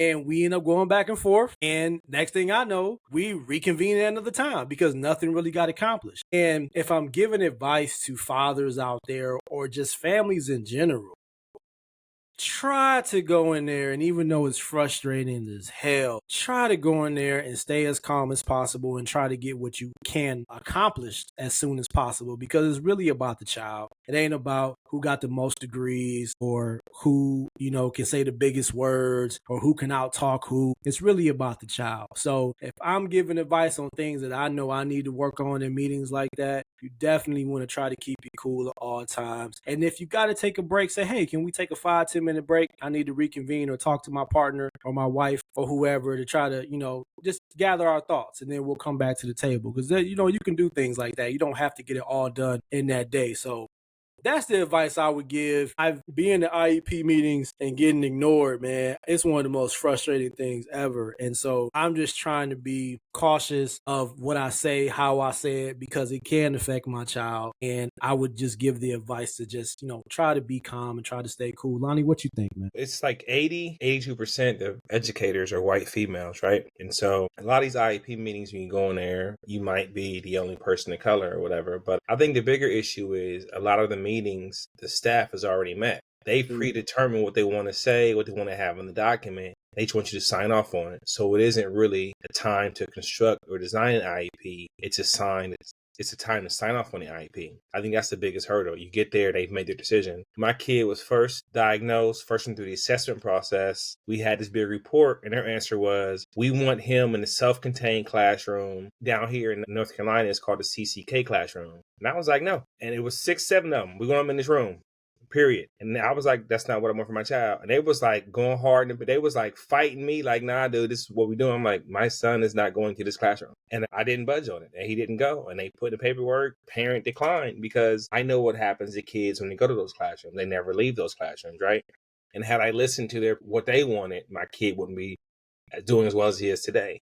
And we end up going back and forth. And next thing I know, we reconvene at another time because nothing really got accomplished. And if I'm giving advice to fathers out there or just families in general, try to go in there, and even though it's frustrating as hell, try to go in there and stay as calm as possible and try to get what you can accomplished as soon as possible, because it's really about the child. It ain't about who got the most degrees or who, can say the biggest words or who can outtalk who. It's really about the child. So if I'm giving advice on things that I know I need to work on in meetings like that, you definitely want to try to keep it cool at all times. And if you got to take a break, say, hey, can we take a 5-10 minute break? I need to reconvene or talk to my partner or my wife or whoever to try to, just gather our thoughts, and then we'll come back to the table. Because, you can do things like that. You don't have to get it all done in that day. So that's the advice I would give. I've been in the IEP meetings and getting ignored, man. It's one of the most frustrating things ever. And so I'm just trying to be cautious of what I say, how I say it, because it can affect my child. And I would just give the advice to just, try to be calm and try to stay cool. Lonnie, what you think, man? It's like 82% of educators are white females, right? And so a lot of these IEP meetings, when you go in there, you might be the only person of color or whatever. But I think the bigger issue is a lot of the meetings, the staff has already met. They've predetermined what they want to say, what they want to have in the document. They just want you to sign off on it. So it isn't really a time to construct or design an IEP. It's a time to sign off on the IEP. I think that's the biggest hurdle. You get there, they've made their decision. My kid was first diagnosed, first went through the assessment process. We had this big report, and their answer was, we want him in a self-contained classroom down here in North Carolina. It's called the CCK classroom. And I was like, no. And it was 6, 7 of them. We want them in this room. Period. And I was like, that's not what I want for my child. And they was like going hard, but they was like fighting me like, nah, dude, this is what we doing. I'm like, my son is not going to this classroom. And I didn't budge on it. And he didn't go. And they put in the paperwork, parent declined, because I know what happens to kids when they go to those classrooms. They never leave those classrooms, right? And had I listened to what they wanted, my kid wouldn't be doing as well as he is today.